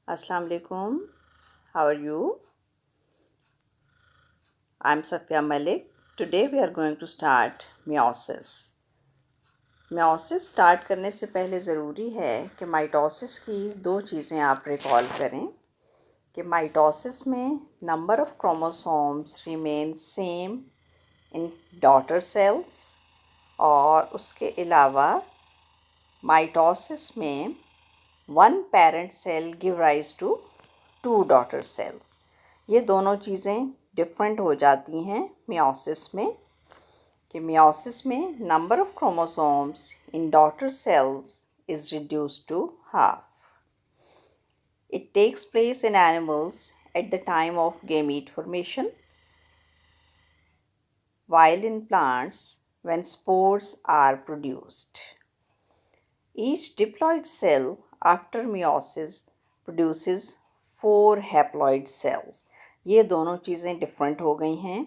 Assalamu alaikum. How are you? I'm Safia Malik. Today we are going to start meiosis. meiosis start करने से पहले ज़रूरी है कि माइटोसिस की दो चीज़ें आप रिकॉल करें कि माइटोसिस में number of chromosomes remain same in daughter cells और उसके अलावा माइटोसिस में one parent cell give rise to two daughter cells. ये दोनों चीज़ें डिफरेंट हो जाती हैं मियोसिस में कि मियोसिस में number of chromosomes in daughter cells is reduced to half. It takes place in animals at the time of gamete formation, while in plants when spores are produced. Each diploid cell after meiosis produces 4 haploid cells. ये दोनों चीज़ें different हो गई हैं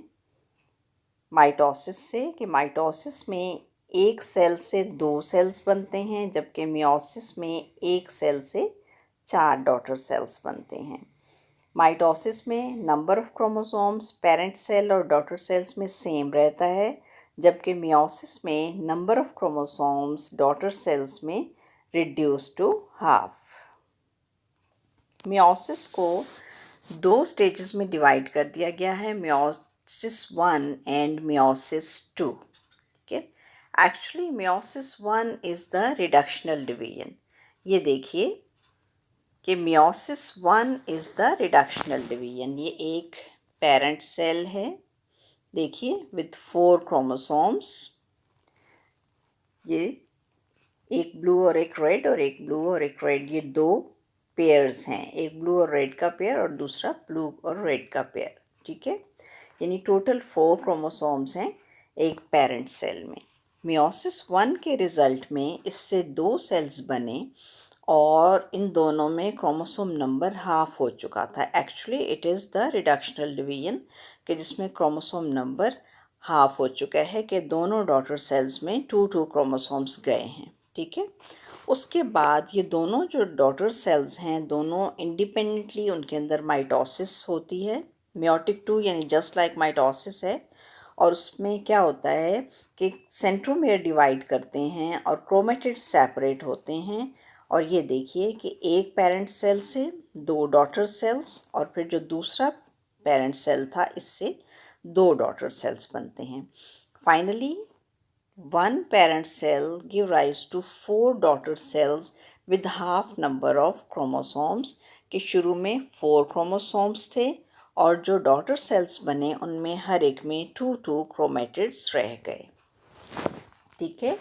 mitosis से कि mitosis में एक सेल से 2 सेल्स बनते हैं जबकि मियोसिस में एक सेल से 4 डॉटर सेल्स बनते हैं। माइटोसिस में number of chromosomes parent cell और डॉटर सेल्स में सेम रहता है जबकि मियोसिस में number of chromosomes daughter cells में रिड्यूस टू हाफ। मियोसिस को 2 स्टेजेस में डिवाइड कर दिया गया है, मियोसिस 1 एंड मियोसिस 2। ठीक है, actually meiosis 1 is the reductional division. ये देखिए कि meiosis 1 is the reductional division. ये एक पेरेंट सेल है, देखिए विथ 4 क्रोमोसोम्स। ये एक ब्लू और एक रेड और एक ब्लू और एक रेड, ये 2 पेयर्स हैं, एक ब्लू और रेड का पेयर और दूसरा ब्लू और रेड का पेयर। ठीक है, यानी टोटल 4 क्रोमोसोम्स हैं एक पेरेंट सेल में। मियोसिस 1 के रिज़ल्ट में इससे 2 सेल्स बने और इन दोनों में क्रोमोसोम नंबर हाफ हो चुका था। Actually it is the reductional division कि जिसमें क्रोमोसोम नंबर हाफ हो चुका है कि दोनों डॉटर सेल्स में 2 क्रोमोसोम्स गए हैं। ठीक है, उसके बाद ये दोनों जो डॉटर सेल्स हैं दोनों इंडिपेंडेंटली उनके अंदर माइटोसिस होती है। मियोटिक 2 यानी जस्ट लाइक माइटोसिस है और उसमें क्या होता है कि सेंट्रोमियर डिवाइड करते हैं और क्रोमेटिड सेपरेट होते हैं। और ये देखिए कि एक पेरेंट सेल से 2 डॉटर सेल्स और फिर जो दूसरा पेरेंट सेल था इससे 2 डॉटर सेल्स बनते हैं। Finally one parent cell give rise to 4 daughter cells with half number of chromosomes कि शुरू में 4 क्रोमोसोम्स थे और जो डॉटर सेल्स बने उनमें हर एक में 2 क्रोमेटिड्स रह गए। ठीक है,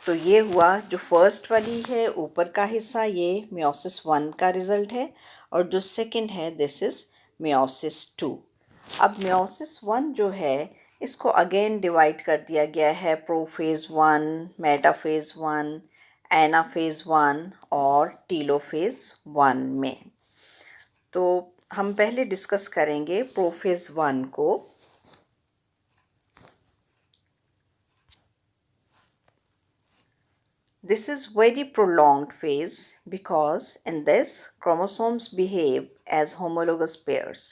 तो ये हुआ जो फर्स्ट वाली है ऊपर का हिस्सा, ये मियोसिस 1 का रिज़ल्ट है और जो सेकंड है दिस इज़ मियोसिस 2। अब मियोसिस 1 जो है इसको अगेन डिवाइड कर दिया गया है प्रोफेज़ 1, मेटाफेज़ 1, एनाफेज़ 1 और टीलोफेज़ 1 में। तो हम पहले डिस्कस करेंगे प्रोफेज़ 1 को। This is very prolonged phase because in this chromosomes behave as homologous pairs.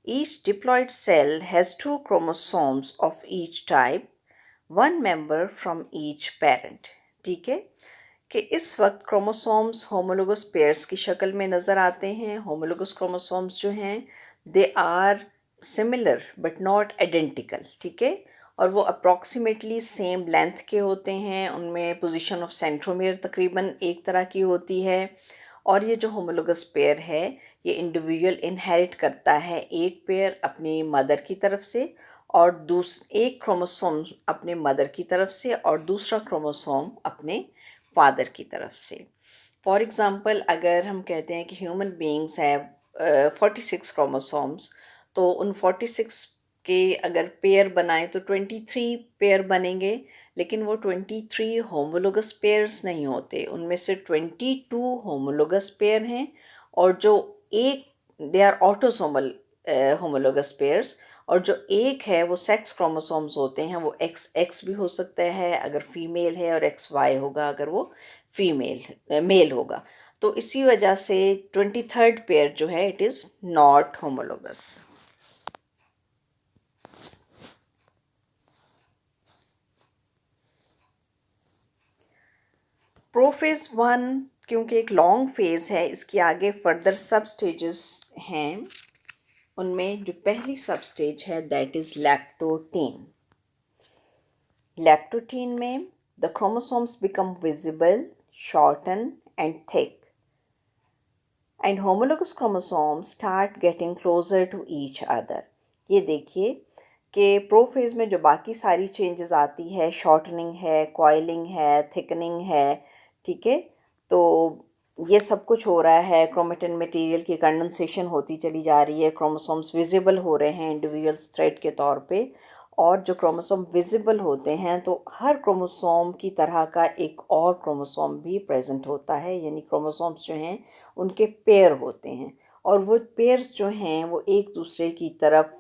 Each diploid cell has 2 chromosomes of each type, one member from each parent. ठीक है कि इस वक्त क्रोमोसोम्स होमोलोगस पेयर्स की शक्ल में नज़र आते हैं। होमोलोगस क्रोमोसोम्स जो हैं they are similar but not identical. ठीक है, और वो अप्रॉक्सीमेटली सेम लेंथ के होते हैं, उनमें पोजीशन ऑफ सेंट्रोमियर तकरीबन एक तरह की होती है। और ये जो होमोलोगस पेयर है ये इंडिविजुअल इनहेरिट करता है एक पेयर अपनी मदर की तरफ से और एक क्रोमोसोम अपने मदर की तरफ से और दूसरा क्रोमोसोम अपने फादर की तरफ से। फॉर एग्ज़ाम्पल अगर हम कहते हैं कि ह्यूमन बींग्स हैव 46 क्रोमोसोम्स, तो उन 46 के अगर पेयर बनाएं तो 23 पेयर बनेंगे, लेकिन वो 23 होमोलोगस पेयर्स नहीं होते, उनमें से 22 होमोलोगस पेयर हैं और जो एक they are autosomal homologous pairs और जो एक है वो सेक्स क्रोमोसोम्स होते हैं। वो एक्स एक्स भी हो सकता है अगर फीमेल है और एक्स वाई होगा अगर वो फीमेल मेल होगा। तो इसी वजह से 23rd पेयर जो है it is not homologous. Prophase 1 क्योंकि एक लॉन्ग फेज़ है, इसके आगे फर्दर सब स्टेजेस हैं। उनमें जो पहली सब स्टेज है दैट इज़ लैक्टोटीन। लैक्टोटीन में the chromosomes become visible, shorten and thick and homologous chromosomes start getting closer to each other. ये देखिए कि प्रोफेज में जो बाकी सारी चेंजेस आती है, शॉर्टनिंग है, कॉइलिंग है, थिकनिंग है, ठीक है, तो ये सब कुछ हो रहा है। क्रोमेटिन मटेरियल की कंडेंसेशन होती चली जा रही है, क्रोमोसोम्स विजिबल हो रहे हैं इंडिविजुअल थ्रेड के तौर पे। और जो क्रोमोसोम विजिबल होते हैं तो हर क्रोमोसोम की तरह का एक और क्रोमोसोम भी प्रेजेंट होता है, यानी क्रोमोसोम्स जो हैं उनके पेयर होते हैं और वो पेयर्स जो हैं वो एक दूसरे की तरफ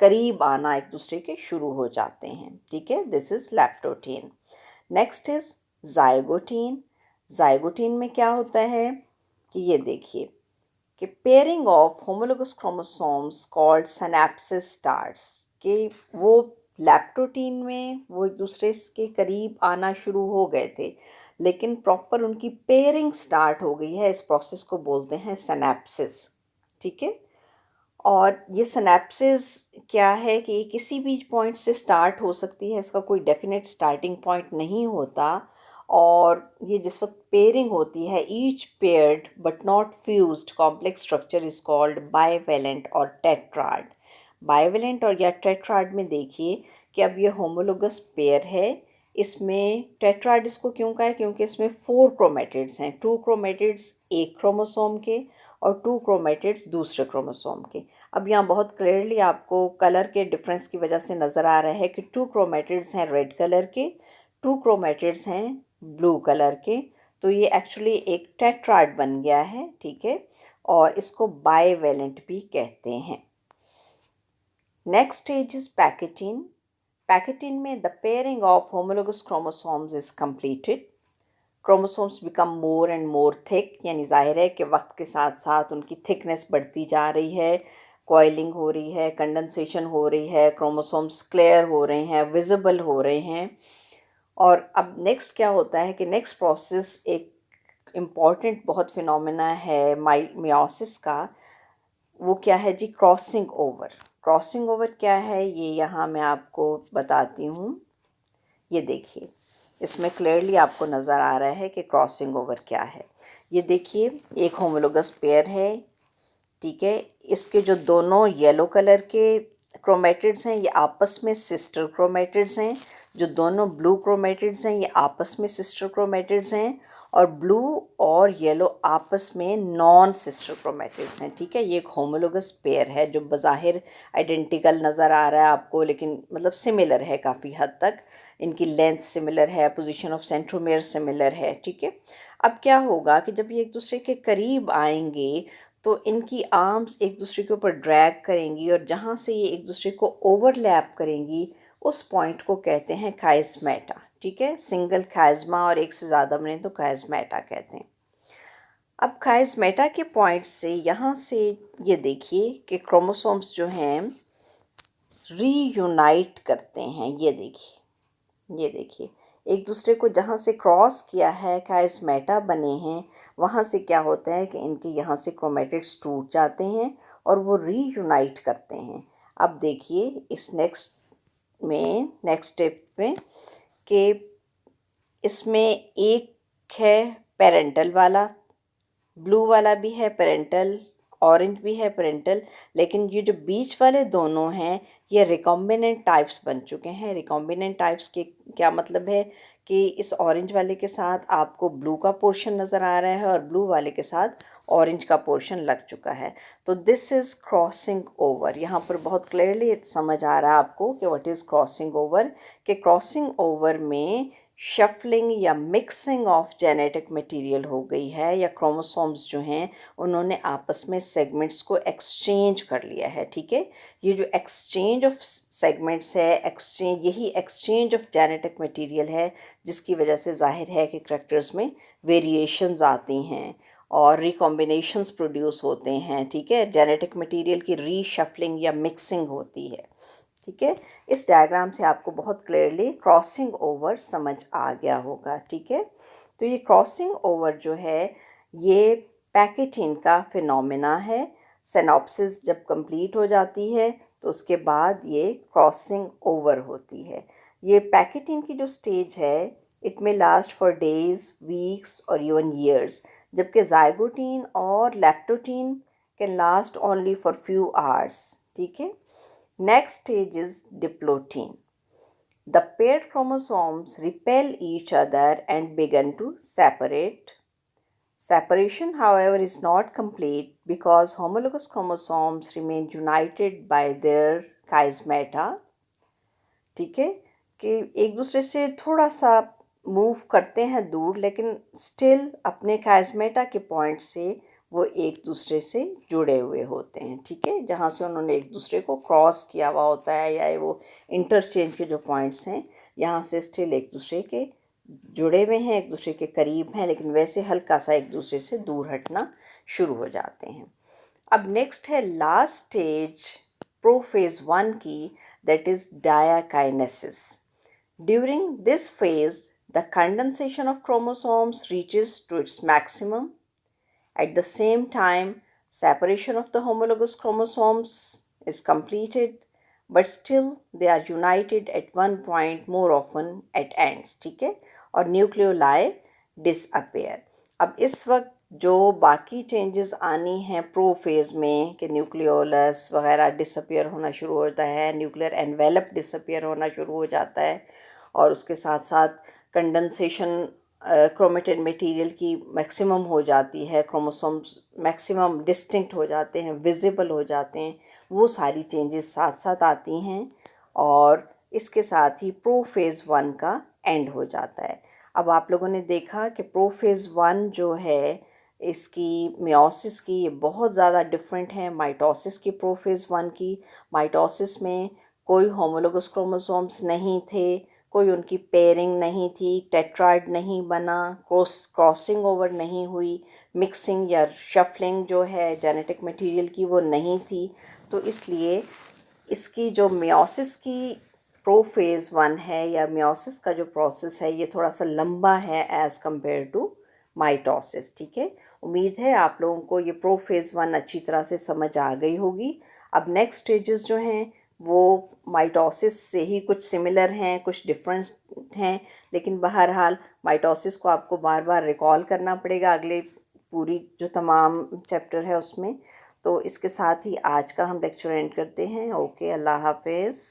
करीब आना एक दूसरे के शुरू हो जाते हैं, ठीक है। This is leptotene. Next is zygotene. Zygotene में क्या होता है कि ये देखिए कि pairing of homologous chromosomes called synapsis starts, कि वो लैक्टोटीन में वो एक दूसरे के करीब आना शुरू हो गए थे, लेकिन प्रॉपर उनकी पेयरिंग स्टार्ट हो गई है। इस प्रोसेस को बोलते हैं सिनैप्सिस, ठीक है। और ये सिनैप्सिस क्या है कि किसी भी पॉइंट से स्टार्ट हो सकती है, इसका कोई डेफिनेट स्टार्टिंग पॉइंट नहीं होता। और ये जिस वक्त पेयरिंग होती है, each paired but not fused complex structure is called bivalent और टेट्राड। बाइवेलेंट और या टेट्राड में देखिए कि अब ये होमोलोगस पेयर है, इसमें टेट्राड इसको क्यों कहा है, क्योंकि इसमें 4 क्रोमेटिड्स हैं, 2 क्रोमेटिड्स एक क्रोमोसोम के और 2 क्रोमेटिड्स दूसरे क्रोमोसोम के। अब यहाँ बहुत क्लियरली आपको कलर के डिफरेंस की वजह से नज़र आ रहा है कि 2 क्रोमेटिड्स हैं रेड कलर के, 2 क्रोमेटिड्स हैं ब्लू कलर के। तो ये एक्चुअली एक टेट्राड बन गया है, ठीक है, और इसको बाइवेलेंट भी कहते हैं। Next stage is pachytene. Pachytene में the pairing of homologous chromosomes is completed. Chromosomes become more and more thick, यानी जाहिर है कि वक्त के साथ साथ उनकी थिकनेस बढ़ती जा रही है, कॉइलिंग हो रही है, कंडेंसेशन हो रही है, क्रोमोसोम्स क्लियर हो रहे हैं, विजिबल हो रहे हैं। और अब नेक्स्ट क्या होता है कि नेक्स्ट प्रोसेस एक इम्पॉर्टेंट बहुत फिनोमेना है मियोसिस का। वो क्या है जी? Crossing over. क्रॉसिंग ओवर क्या है ये यहाँ मैं आपको बताती हूँ। ये देखिए, इसमें क्लियरली आपको नज़र आ रहा है कि क्रॉसिंग ओवर क्या है। ये देखिए एक होमोलोगस पेयर है, ठीक है, इसके जो दोनों येलो कलर के क्रोमेटिड्स हैं ये आपस में सिस्टर क्रोमेटिड्स हैं, जो दोनों ब्लू क्रोमेटिड्स हैं ये आपस में सिस्टर क्रोमेटिड्स हैं, और ब्लू और येलो आपस में नॉन सिस्टर क्रोमेटिड्स हैं, ठीक है। ये एक होमोलोगस पेयर है जो बज़ाहिर आइडेंटिकल नज़र आ रहा है आपको, लेकिन मतलब सिमिलर है काफ़ी हद तक। इनकी लेंथ सिमिलर है, पोजीशन ऑफ सेंट्रोमेयर सिमिलर है, ठीक है। अब क्या होगा कि जब ये एक दूसरे के करीब आएंगे तो इनकी आर्म्स एक दूसरे के ऊपर ड्रैग करेंगी और जहाँ से ये एक दूसरे को ओवरलैप करेंगी उस पॉइंट को कहते हैं काइस्मेटा, ठीक है। सिंगल काइस्मा और एक से ज़्यादा बने तो काइस्मेटा कहते हैं। अब काइस्मेटा के पॉइंट से यहाँ से ये देखिए कि क्रोमोसोम्स जो हैं रीयूनाइट करते हैं। ये देखिए, ये देखिए एक दूसरे को जहाँ से क्रॉस किया है, काइस्मेटा बने हैं, वहाँ से क्या होता है कि इनके यहाँ से क्रोमेटिड्स टूट जाते हैं और वो रीयूनाइट करते हैं। अब देखिए इस नेक्स्ट स्टेप में कि इसमें एक है पेरेंटल वाला, ब्लू वाला भी है पेरेंटल, ऑरेंज भी है पेरेंटल, लेकिन ये जो बीच वाले दोनों हैं ये रिकॉम्बिनेंट टाइप्स बन चुके हैं। रिकॉम्बिनेंट टाइप्स के क्या मतलब है कि इस ऑरेंज वाले के साथ आपको ब्लू का पोर्शन नज़र आ रहा है और ब्लू वाले के साथ ऑरेंज का पोर्शन लग चुका है। तो दिस इज़ क्रॉसिंग ओवर। यहाँ पर बहुत क्लियरली समझ आ रहा है आपको कि व्हाट इज़ क्रॉसिंग ओवर, कि क्रॉसिंग ओवर में शफलिंग या मिक्सिंग ऑफ जेनेटिक मटेरियल हो गई है, या क्रोमोसोम्स जो हैं उन्होंने आपस में सेगमेंट्स को एक्सचेंज कर लिया है, ठीक है। ये जो एक्सचेंज ऑफ सेगमेंट्स है, यही एक्सचेंज ऑफ जेनेटिक मटेरियल है जिसकी वजह से जाहिर है कि करैक्टर्स में वेरिएशंस आती हैं और रिकॉम्बिनेशंस प्रोड्यूस होते हैं, ठीक है। जेनेटिक मटेरियल की रीशफलिंग या मिक्सिंग होती है, ठीक है। इस डायग्राम से आपको बहुत क्लियरली क्रॉसिंग ओवर समझ आ गया होगा, ठीक है। तो ये क्रॉसिंग ओवर जो है ये पैकेटिन का फिनोमेना है। सिनॉप्सिस जब कंप्लीट हो जाती है तो उसके बाद ये क्रॉसिंग ओवर होती है। ये पैकेटिन की जो स्टेज है it may last for days, weeks और इवन ईयर्स, जबकि जाइगोटीन और leptotene can last only for few hours, ठीक है। Next stage is diplotin. The paired chromosomes repel each other and begin to separate. Separation, however, is not complete because homologous chromosomes remain united by their chiasmata. ठीक है कि एक दूसरे से थोड़ा सा मूव करते हैं दूर, लेकिन स्टिल अपने काइज़मेटा के पॉइंट से वो एक दूसरे से जुड़े हुए होते हैं, ठीक है। जहाँ से उन्होंने एक दूसरे को क्रॉस किया हुआ होता है या वो इंटरचेंज के जो पॉइंट्स हैं यहाँ से स्टिल एक दूसरे के जुड़े हुए हैं, एक दूसरे के करीब हैं, लेकिन वैसे हल्का सा एक दूसरे से दूर हटना शुरू हो जाते हैं। अब नेक्स्ट है लास्ट स्टेज प्रोफेज 1 की, that is diakinesis. During this phase, the condensation of chromosomes reaches to its maximum. At the same time, separation of the homologous chromosomes is completed, but still they are united at one point, more often at ends, ठीक है, और nucleoli disappear. अब इस वक्त जो बाकी changes आनी हैं प्रोफेज में कि न्यूक्लियोलस वगैरह डिसअपियर होना शुरू होता है, न्यूक्लियर एनवेलप डिसअपियर होना शुरू हो जाता है, और उसके साथ साथ कंडेंसेशन क्रोमेटिन मटेरियल की मैक्सिमम हो जाती है, क्रोमोसोम्स मैक्सिमम डिस्टिंक्ट हो जाते हैं, विजिबल हो जाते हैं, वो सारी चेंजेस साथ साथ आती हैं और इसके साथ ही प्रोफेज 1 का एंड हो जाता है। अब आप लोगों ने देखा कि प्रोफेज 1 जो है इसकी मियोसिस की ये बहुत ज़्यादा डिफरेंट है माइटोसिस की प्रोफेज 1 की। माइटोसिस में कोई होमोलोगस क्रोमोसोम्स नहीं थे, कोई उनकी पेयरिंग नहीं थी, टेट्राइड नहीं बना, क्रॉसिंग ओवर नहीं हुई, मिक्सिंग या शफलिंग जो है जेनेटिक मटेरियल की वो नहीं थी। तो इसलिए इसकी जो मियोसिस की प्रोफेज 1 है या मियोसिस का जो प्रोसेस है ये थोड़ा सा लंबा है एज़ कंपेयर टू माइटोसिस, ठीक है। उम्मीद है आप लोगों को ये प्रोफेज 1 अच्छी तरह से समझ आ गई होगी। अब नेक्स्ट स्टेजेस जो हैं वो माइटोसिस से ही कुछ सिमिलर हैं, कुछ डिफरेंस हैं, लेकिन बहरहाल माइटोसिस को आपको बार बार रिकॉल करना पड़ेगा अगले पूरी जो तमाम चैप्टर है उसमें। तो इसके साथ ही आज का हम लेक्चर एंड करते हैं। ओके, अल्लाह हाफिज़।